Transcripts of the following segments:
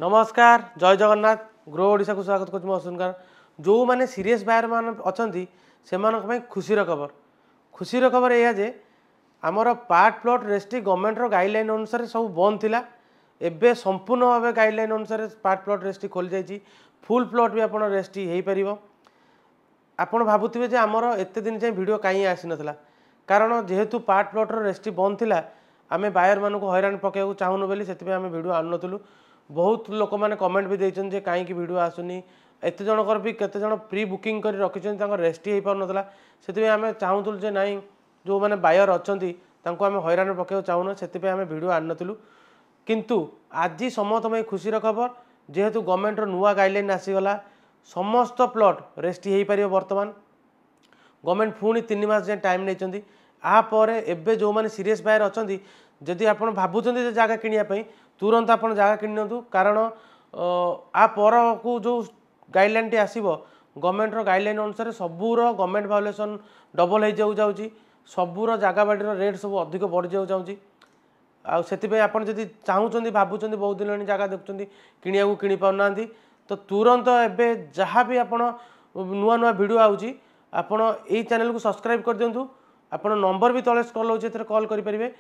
नमस्कार जय जगन्नाथ ग्रो ओडिशा को स्वागत कर अश्विनकार जो मैंने सीरीयस बायर मान अच्छा से खुशीर खबर यह जे आमर पार्ट प्लॉट रेस्ट्री गवर्नमेंट गाइडलाइन अनुसार सब बंद थिला एबे संपूर्ण भाव गाइडलाइन अनुसार पार्ट प्लॉट रेस्ट्री खोल जाइए फुल प्लॉट भी आप रेस्ट्री हो पार आपड़ भावुवे जे आमर एत दिन जाए भिड कहीं आसी नाला कारण जेहेतु पार्ट प्लॉटर रेस्ट्री बंद थिला आमे बायर मानक हैरान पकड़ चाहूनु बोली से आम भिड आणुलु बहुत लोक मैंने कमेंट भी देते जे कहीं भिड आसुनी एत जनकर भी केते जन प्री बुकिंग कर रखी रेस्ट्री हो पार नाला से आम चाहूलु जे नाई जो मैंने बायर अच्छा आम हैरान पकड़ चाहून से आम भिड आणुलु किंतु आज समस्त खुशीर खबर जेहेतु गवर्नमेंट नुआ गाइडलाइन आसीगला समस्त प्लॉट रेस्ट्री हो पार बर्तमान गवर्नमेंट पुणी 3 मास जाए टाइम नहीं आपर एवं जो मैंने सीरीयस बायर अच्छा जदि आप भावुं जगह किणापी तुरंत आप जगह किणु कारण आ पर को जो गाइडलाइन टी आसो गवर्नमेंट गाइडलाइन अनुसार सबूर गवर्नमेंट भायोलेसन डबल हो जाऊँगी सबूर जगह बाड़ी रेट सब अधिक बढ़ी जाऊँगी आपार जब चाहूँ भावुं बहुत दिन जगह देखुं किणा कि पाना तो तुरंत एवं जहाँ भी आप नुआ नुआ भिड आऊँगी आपण यही चैनल को सब्सक्राइब कर दिंतु आपण नंबर भी तले स्क्रॉल होचे कॉल करेंगे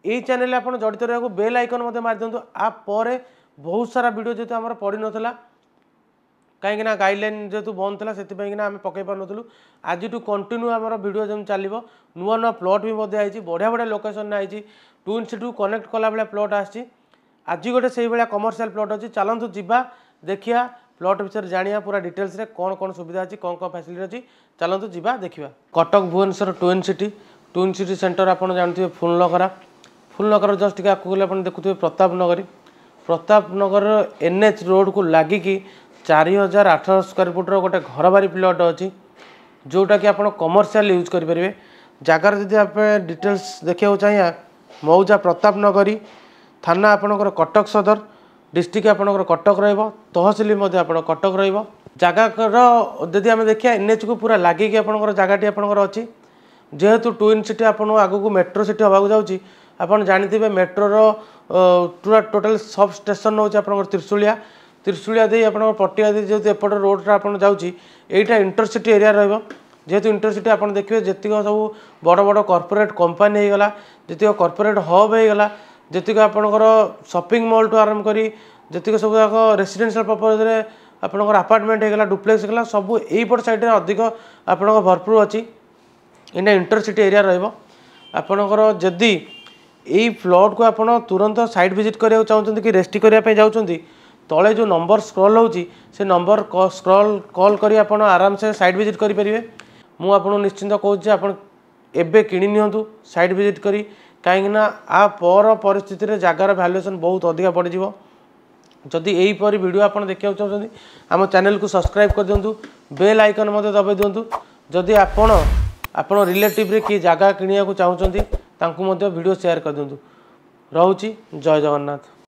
यही चैनल आप जड़ित रहा बेल आइकन मार दिंतु आप बहुत सारा वीडियो जेहतु आम पड़ नाला कहीं गाइडलाइन जेहतु बंद था से आम पकई पार नु आज कंटिन्यू आम वीडियो जब चलो नुआ नुआ प्लॉट भी आई बढ़िया बढ़िया location I twin city connect कला भाया प्लॉट आसी आज गोटे से भाया कमर्शियल प्लॉट अच्छी चलतु जावा देखिया प्लॉट विषय जानिया पूरा डिटेल्स रे कौन कौन सुविधा अच्छी कौन कौन फैसिलिटी अच्छी चलतु जावा देखिया Cuttack Bhubaneswar twin city centre आप जानते फुलनगर जस्ट टी आगे देखुए प्रताप नगर NH रोड को लगिकी 4800 स्क्वायर फुट्र गोटे घर बारी प्लॉट अच्छी जोटा कि आप कमर्शियल यूज करेंगे जगार जब आप डिटेल्स देखा चाहिए मौजा प्रताप नगरी थाना आपणकर कटक सदर डिस्ट्रिक्ट आपणकर कटक तहसिल कटक रगार जदि आम देखिए NH को पूरा लगिकी आपणकर जगह आपणकर अच्छी जेहेतु ट्विन सिटी आप आगू मेट्रो सिटी होगा जाऊँगी आपड़ जानते मेट्रोर पूरा टोटाल सब स्टेशन हूँ आप त्रिशूलिया दे आप पटिया जेहतु एपट रोड आप जाऊँगी यहाँ इंटरसिटी एरिया जेहेतु इंटरसिटी आप देखिए जीक सब बड़ बड़ कॉर्पोरेट कंपनी होगला जी कॉर्पोरेट हब होगला जी आपणकर शॉपिंग मॉल टू आरंभ करी जी सब रेसिडेंशियल पर्पज आपणकर अपार्टमेंट होगला डुप्लेक्स होगला सब यहीपट साइड अधिक आप भरपूर अच्छी इना इंटरसिटी एरिया आपणकर जदि यही प्लॉट को आप तुरंत साइट विजिट करा चाहते कि रेस्ट्री करने जाऊँगी तले जो नंबर स्क्रॉल होची से नंबर स्क्रॉल कॉल करी आप आराम से साइट विजिट करेंगे मुझे निश्चिंत कहूँ आप एबे किणी नियंतु साइट विजिट करी कहीं आ पर परिस्थिति रे जगार वैल्यूएशन बहुत अधिक बढ़ जदि यहीपरी वीडियो आप देखा चाहते आम चैनल को सब्सक्राइब कर दिंतु बेल आइकन दबाई दिंतु जदि आपण रिलेटिव रे कि जगह किणा चाहते वीडियो शेयर कर दिंतु रोची जय जगन्नाथ।